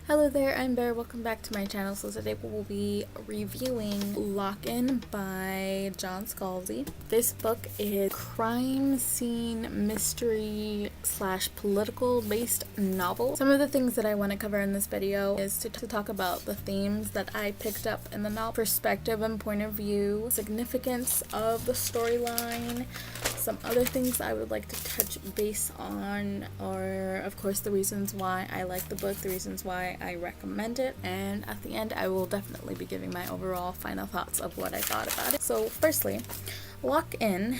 Hello there, I'm Bear. Welcome back to my channel. So today we will be reviewing Lock-In by John Scalzi. This book is crime scene mystery slash political based novel. Some of the things that I want to cover in this video is to talk about the themes that I picked up in the novel, perspective and point of view, significance of the storyline, some other things I would like to touch base on, or of course the reasons why I like the book, the reasons why I recommend it, and at the end I will definitely be giving my overall final thoughts of what I thought about it. So firstly, Lock-In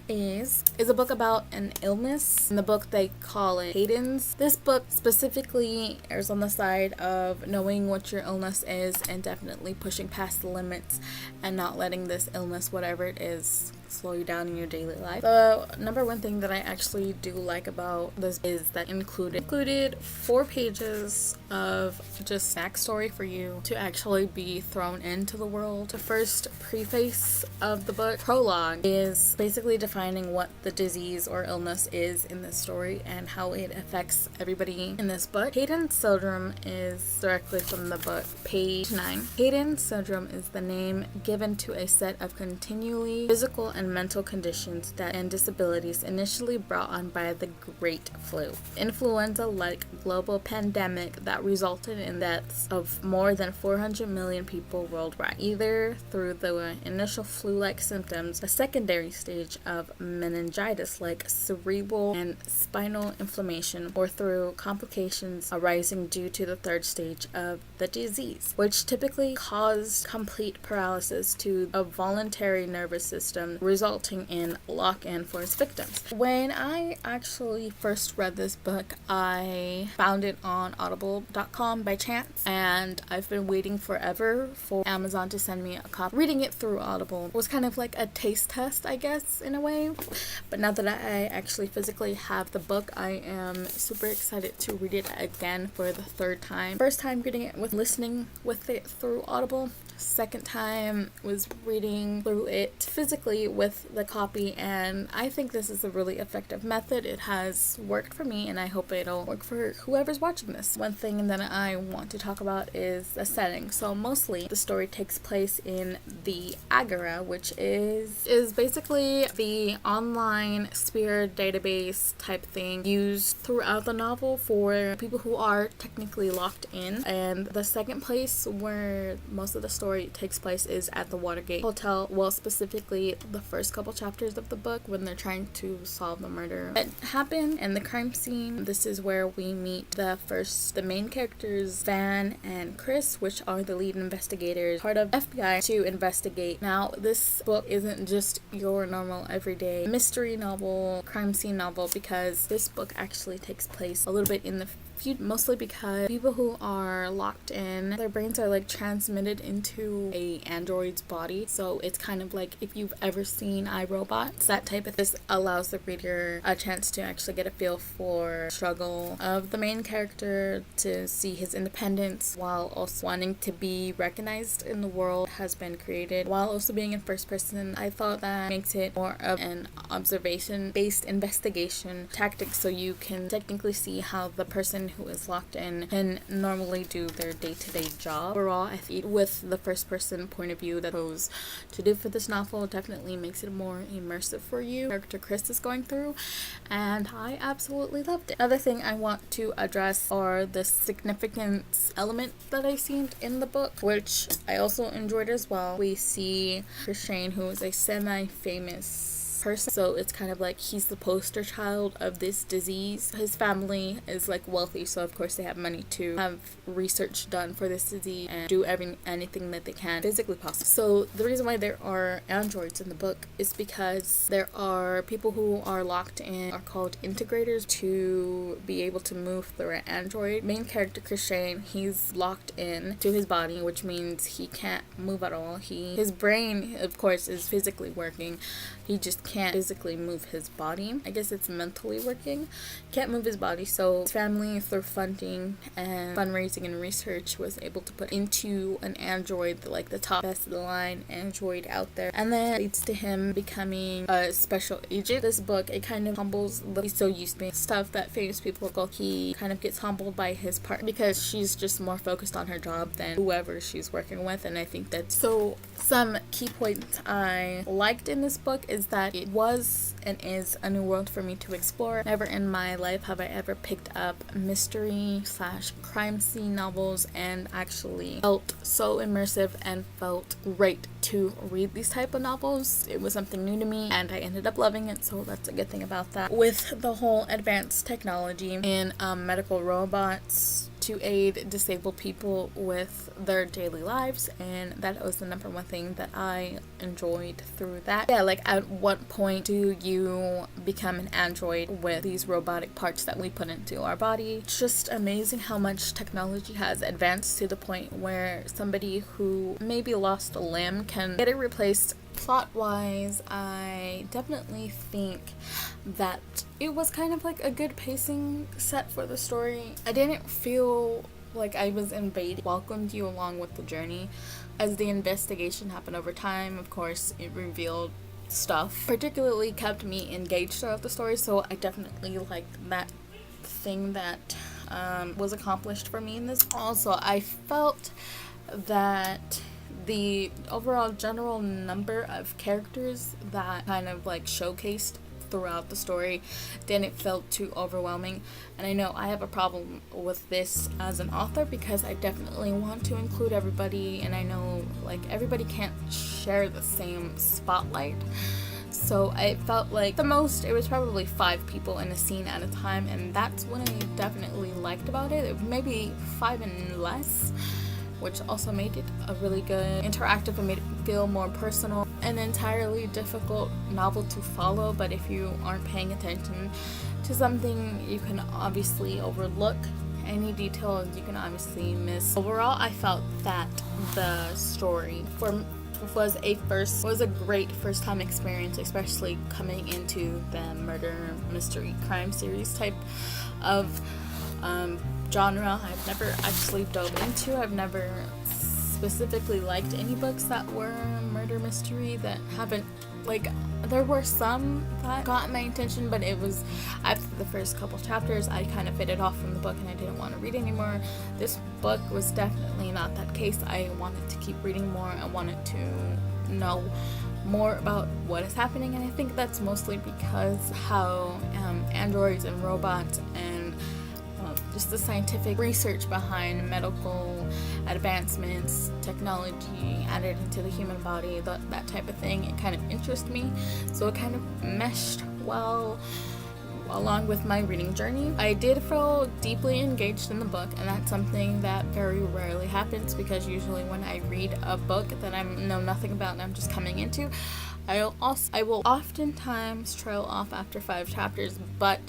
is a book about an illness. In the book they call it Hayden's. This book specifically errs on the side of knowing what your illness is and definitely pushing past the limits and not letting this illness, whatever it is, slow you down in your daily life. The number one thing that I actually do like about this is that included 4 pages of just backstory for you to actually be thrown into the world. The first preface of the book, prologue, is basically defining what the disease or illness is in this story and how it affects everybody in this book. Hayden's syndrome is directly from the book, page 9. Hayden's syndrome is the name given to a set of continually physical and mental conditions and disabilities initially brought on by the Great Flu, influenza-like global pandemic that resulted in deaths of more than 400 million people worldwide, either through the initial flu-like symptoms, a secondary stage of meningitis like cerebral and spinal inflammation, or through complications arising due to the third stage of the disease, which typically caused complete paralysis to a voluntary nervous system, resulting in lock-in for its victims. When I actually first read this book, I found it on audible.com by chance, and I've been waiting forever for Amazon to send me a copy. Reading it through Audible was kind of like a taste test, I guess, in a way, but now that I actually physically have the book, I am super excited to read it again for the third time. First time reading it with listening with it through Audible. Second time was reading through it physically with the copy, and I think this is a really effective method. It has worked for me, and I hope it'll work for whoever's watching this. One thing that I want to talk about is the setting. So mostly the story takes place in the Agora, which is basically the online spear database type thing used throughout the novel for people who are technically locked in. And the second place where most of the story takes place is at the Watergate Hotel. Well, specifically the first couple chapters of the book when they're trying to solve the murder that happened and the crime scene. This is where we meet the main characters, Van and Chris, which are the lead investigators, part of FBI, to investigate. Now, this book isn't just your normal everyday mystery novel, crime scene novel, because this book actually takes place a little bit in the mostly because people who are locked in, their brains are like transmitted into a android's body. So it's kind of like if you've ever seen iRobot, it's that type of. This allows the reader a chance to actually get a feel for the struggle of the main character to see his independence while also wanting to be recognized in the world has been created, while also being in first person. I thought that makes it more of an observation based investigation tactic, so you can technically see how the person who is locked in can normally do their day-to-day job. Overall, I think with the first-person point of view that I chose to do for this novel definitely makes it more immersive for you. Character Chris is going through, and I absolutely loved it. Another thing I want to address are the significance element that I seen in the book, which I also enjoyed as well. We see Christian, who is a semi-famous person, so it's kind of like he's the poster child of this disease. His family is like wealthy, so of course they have money to have research done for this disease and do anything that they can physically possible. So the reason why there are androids in the book is because there are people who are locked in, are called integrators, to be able to move through an android. Main character Christian, he's locked in to his body, which means he can't move at all. His brain, of course, is physically working. He just can't physically move his body. I guess it's mentally working. Can't move his body, so his family, through funding and fundraising and research, was able to put into an android, like the top best of the line android out there, and then leads to him becoming a special agent. This book, it kind of humbles, he's so used to stuff that famous people go, he kind of gets humbled by his partner because she's just more focused on her job than whoever she's working with. And I think that's so. Some key points I liked in this book is that it was and is a new world for me to explore. Never in my life have I ever picked up mystery / crime scene novels and actually felt so immersive and felt great to read these type of novels. It was something new to me and I ended up loving it, so that's a good thing about that. With the whole advanced technology and medical robots to aid disabled people with their daily lives, and that was the number one thing that I enjoyed through that. Yeah, like at what point do you become an android with these robotic parts that we put into our body? It's just amazing how much technology has advanced to the point where somebody who maybe lost a limb can get it replaced. Plot-wise, I definitely think that it was kind of like a good pacing set for the story. I didn't feel like I was invaded, welcomed you along with the journey. As the investigation happened over time, of course, it revealed stuff. Particularly kept me engaged throughout the story, so I definitely liked that thing that was accomplished for me in this. Also, I felt that the overall general number of characters that kind of like showcased throughout the story didn't feel too overwhelming. And I know I have a problem with this as an author because I definitely want to include everybody, and I know like everybody can't share the same spotlight. So I felt like the most, it was probably 5 people in a scene at a time, and that's what I definitely liked about it. Maybe 5 and less, which also made it a really good interactive and made it feel more personal. An entirely difficult novel to follow, but if you aren't paying attention to something, you can obviously overlook any details you can obviously miss. Overall, I felt that the story was a great first time experience, especially coming into the murder mystery crime series type of genre. I've never actually dove into. I've never specifically liked any books that were murder mystery that haven't, like, there were some that got my attention, but it was after the first couple chapters I kind of faded off from the book and I didn't want to read anymore. This book was definitely not that case. I wanted to keep reading more. I wanted to know more about what is happening, and I think that's mostly because how androids and robots and just the scientific research behind medical advancements, technology added into the human body, that type of thing, it kind of interests me. So it kind of meshed well along with my reading journey. I did feel deeply engaged in the book, and that's something that very rarely happens, because usually when I read a book that I know nothing about and I'm just coming into, I will oftentimes trail off after 5 chapters, but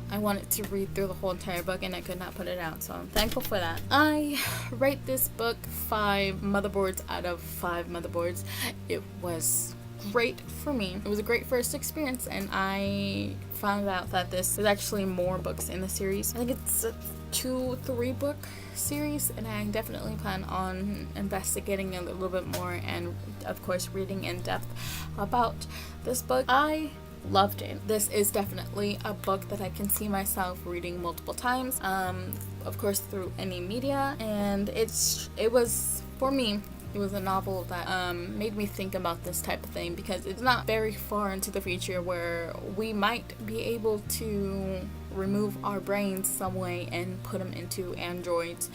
I wanted to read through the whole entire book and I could not put it out, so I'm thankful for that. I rate this book 5 motherboards out of 5 motherboards. It was great for me. It was a great first experience, and I found out that this is actually more books in the series. I think it's a 2-3 book series, and I definitely plan on investigating a little bit more and of course reading in depth about this book. I loved it. This is definitely a book that I can see myself reading multiple times, of course through any media, and it was, for me, it was a novel that made me think about this type of thing, because it's not very far into the future where we might be able to remove our brains some way and put them into androids.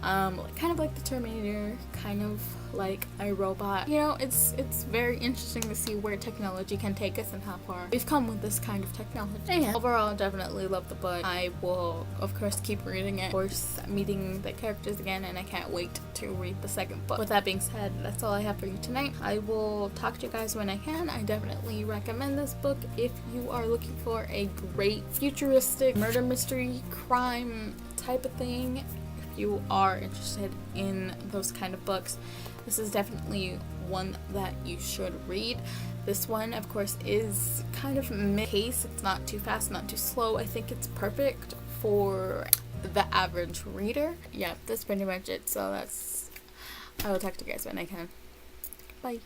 Kind of like the Terminator, kind of like a robot. You know, it's very interesting to see where technology can take us and how far we've come with this kind of technology. Yeah. Overall, definitely love the book. I will, of course, keep reading it. Of course, meeting the characters again, and I can't wait to read the second book. With that being said, that's all I have for you tonight. I will talk to you guys when I can. I definitely recommend this book if you are looking for a great futuristic murder mystery crime type of thing if you are interested in those kind of books, this is definitely one that you should read. This one, of course, is kind of mid-pace. It's not too fast, not too slow. I think it's perfect for the average reader. Yeah, that's pretty much it. So I will talk to you guys when I can. Bye.